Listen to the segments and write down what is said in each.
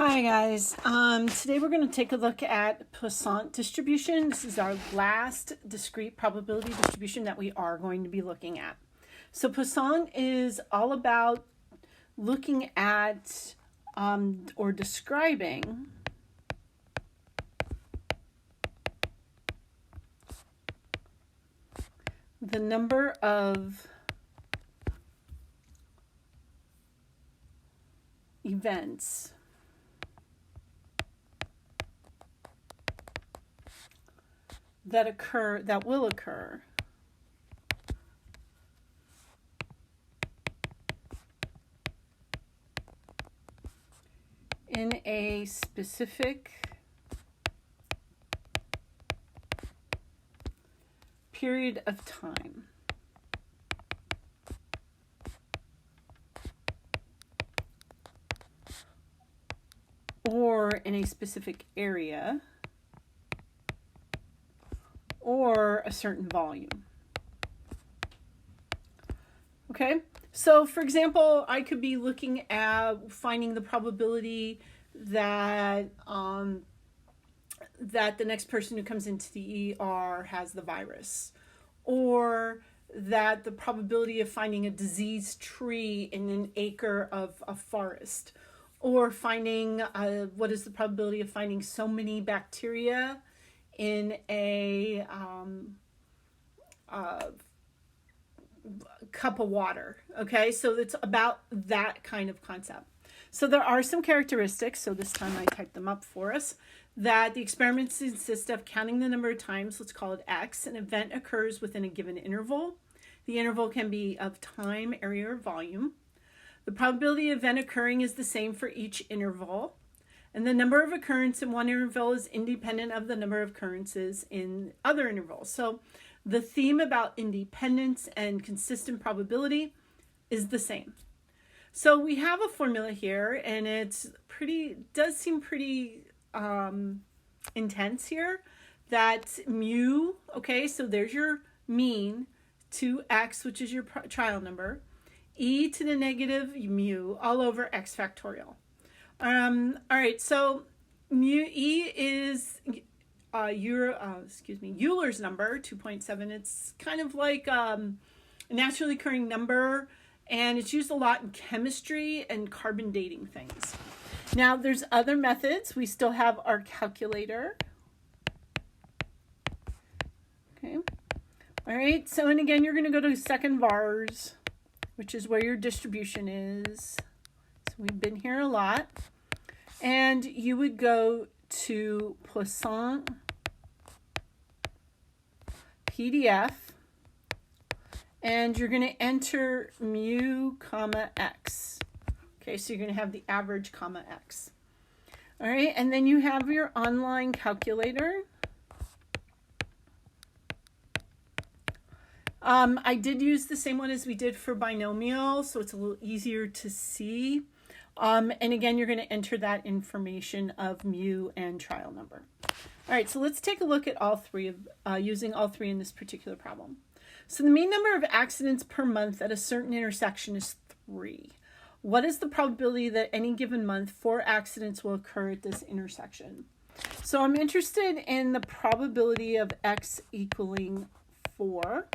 Hi guys. Today we're going to take a look at Poisson distribution. This is our last discrete probability distribution that we are going to be looking at. So Poisson is all about looking at or describing the number of events that will occur in a specific period of time. Or in a specific area, or a certain volume. Okay, so for example, I could be looking at finding the probability that that the next person who comes into the ER has the virus, or that the probability of finding a diseased tree in an acre of a forest, or finding what is the probability of finding so many bacteria in a cup of water. Okay, so it's about that kind of concept. So there are some characteristics, so this time I typed them up for us, that the experiments consist of counting the number of times, let's call it X, an event occurs within a given interval. The interval can be of time, area, or volume. The probability of event occurring is the same for each interval. And the number of occurrences in one interval is independent of the number of occurrences in other intervals. So the theme about independence and consistent probability is the same. So we have a formula here, and does seem pretty intense here. That mu, okay, so there's your mean, 2x, which is your trial number, e to the negative mu all over x factorial. All right, so mu e is Euler's number, 2.7. It's kind of like a naturally occurring number, and it's used a lot in chemistry and carbon dating things. Now, there's other methods. We still have our calculator. Okay. All right, so and again, you're going to go to second vars, which is where your distribution is. So we've been here a lot. And you would go to Poisson PDF, and you're going to enter mu comma x. Okay, so you're going to have the average comma x. All right, and then you have your online calculator. I did use the same one as we did for binomial, so it's a little easier to see. And again, you're going to enter that information of mu and trial number. All right, so let's take a look at all three of using all three in this particular problem. So the mean number of accidents per month at a certain intersection is 3. What is the probability that any given month 4 accidents will occur at this intersection? So I'm interested in the probability of x equaling 4.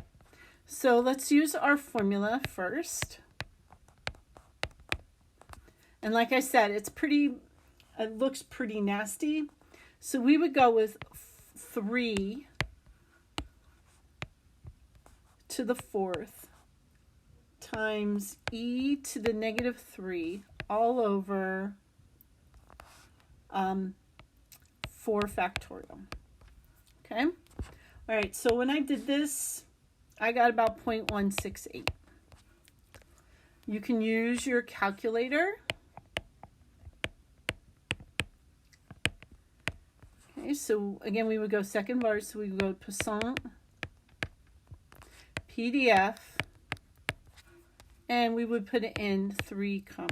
So let's use our formula first. And like I said, it looks pretty nasty. So we would go with 3 to the 4th times e to the negative 3 all over 4 factorial. Okay? All right, so when I did this, I got about 0.168. You can use your calculator. Okay, so again, we would go second var, so we would go Poisson PDF, and we would put in 3, 4.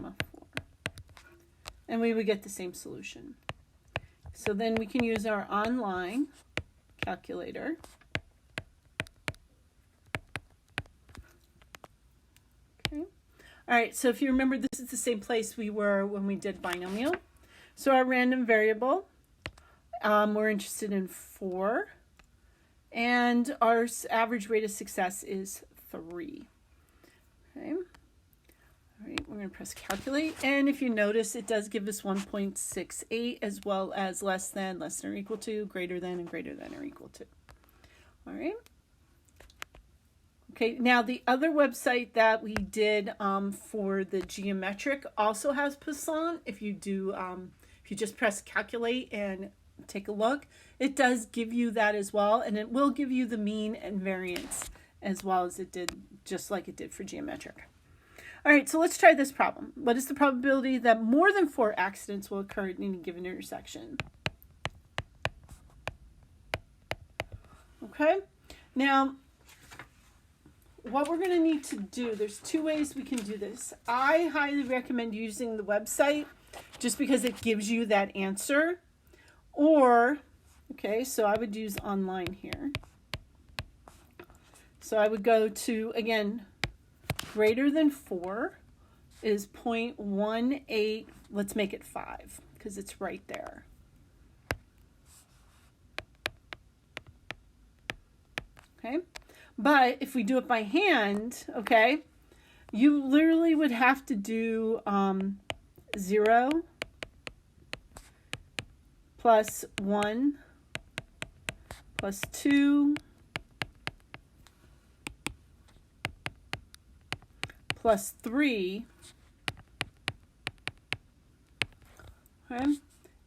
And we would get the same solution. So then we can use our online calculator. Okay. All right, so if you remember, this is the same place we were when we did binomial. So our random variable, we're interested in 4. And our average rate of success is 3. Okay. All right, we're going to press calculate. And if you notice, it does give us 1.68 as well as less than or equal to, greater than, and greater than or equal to. All right. Okay, now the other website that we did for the geometric also has Poisson. If you just press calculate and take a look, it does give you that as well, and it will give you the mean and variance as well as it did, just like it did for geometric. All right, so let's try this problem. What is the probability that more than 4 accidents will occur at any given intersection? Okay, now what we're going to need to do, there's 2 ways we can do this. I highly recommend using the website just because it gives you that answer. Or, okay, so I would use online here. So I would go to, again, greater than 4 is 0.18. Let's make it 5 because it's right there. Okay. But if we do it by hand, okay, you literally would have to do 0 plus 1 plus 2 plus 3, okay,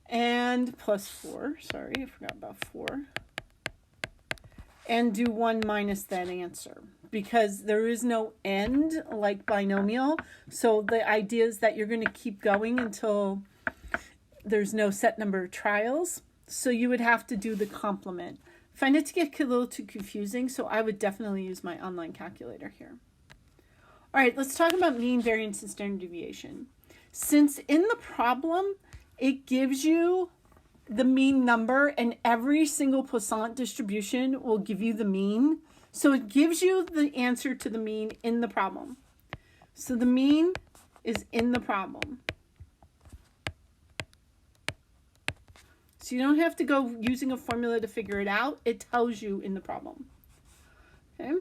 and plus 4. Sorry, I forgot about 4. And do 1 minus that answer because there is no end like binomial. So the idea is that you're going to keep going until there's no set number of trials. So you would have to do the complement. I find it to get a little too confusing, so I would definitely use my online calculator here. All right, let's talk about mean, variance, and standard deviation. Since in the problem, it gives you the mean number, and every single Poisson distribution will give you the mean. So it gives you the answer to the mean in the problem. So the mean is in the problem. So you don't have to go using a formula to figure it out. It tells you in the problem. Okay.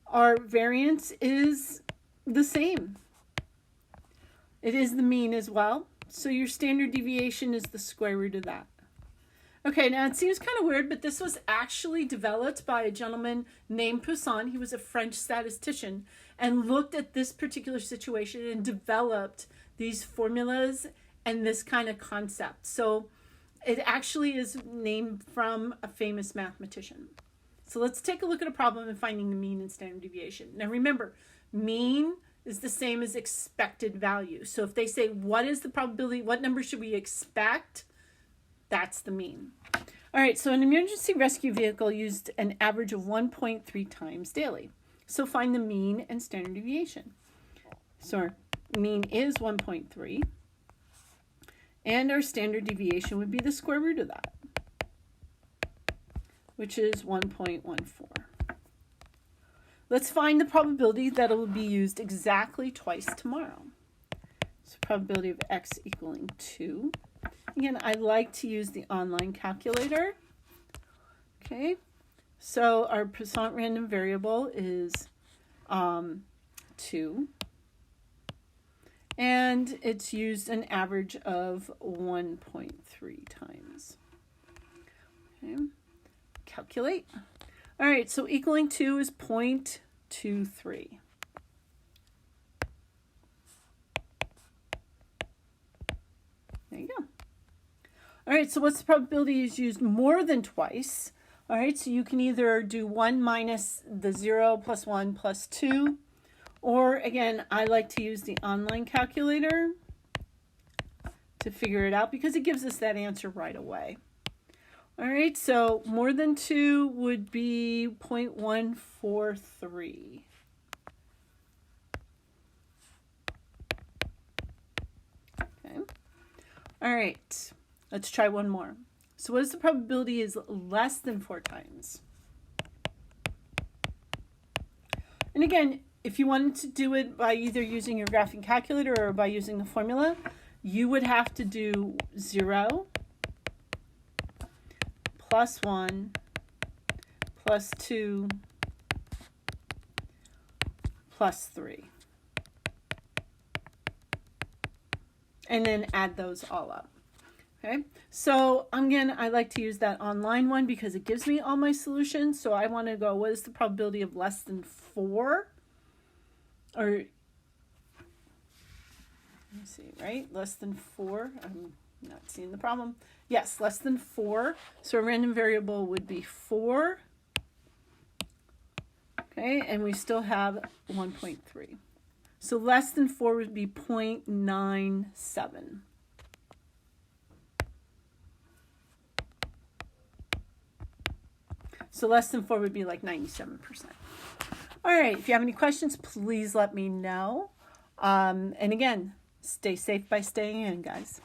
Our variance is the same. It is the mean as well. So your standard deviation is the square root of that. Okay, now it seems kind of weird, but this was actually developed by a gentleman named Poisson. He was a French statistician and looked at this particular situation and developed these formulas and this kind of concept. So it actually is named from a famous mathematician. So let's take a look at a problem in finding the mean and standard deviation. Now remember, mean is the same as expected value. So if they say, what is the probability, what number should we expect? That's the mean. All right, so an emergency rescue vehicle used an average of 1.3 times daily. So find the mean and standard deviation. So our mean is 1.3. And our standard deviation would be the square root of that, which is 1.14. Let's find the probability that it will be used exactly twice tomorrow. So probability of x equaling 2. Again, I like to use the online calculator. Okay, so our percent random variable is 2. And it's used an average of 1.3 times. Okay, calculate. All right, so equaling 2 is 0.23. There you go. All right, so what's the probability is used more than twice? All right, so you can either do 1 minus the 0 plus 1 plus 2, or again, I like to use the online calculator to figure it out because it gives us that answer right away. All right, so more than 2 would be 0.143. Okay. All right, let's try one more. So what is the probability is less than 4 times? And again, if you wanted to do it by either using your graphing calculator or by using the formula, you would have to do 0 plus 1 plus 2 plus 3. And then add those all up. Okay, so again, I like to use that online one because it gives me all my solutions. So I want to go, what is the probability of less than 4? Or, let me see, right? Less than 4. I'm not seeing the problem. Yes, less than 4. So a random variable would be 4. Okay, and we still have 1.3. So less than 4 would be 0.97. So less than 4 would be like 97%. All right, if you have any questions, please let me know. And again, stay safe by staying in, guys.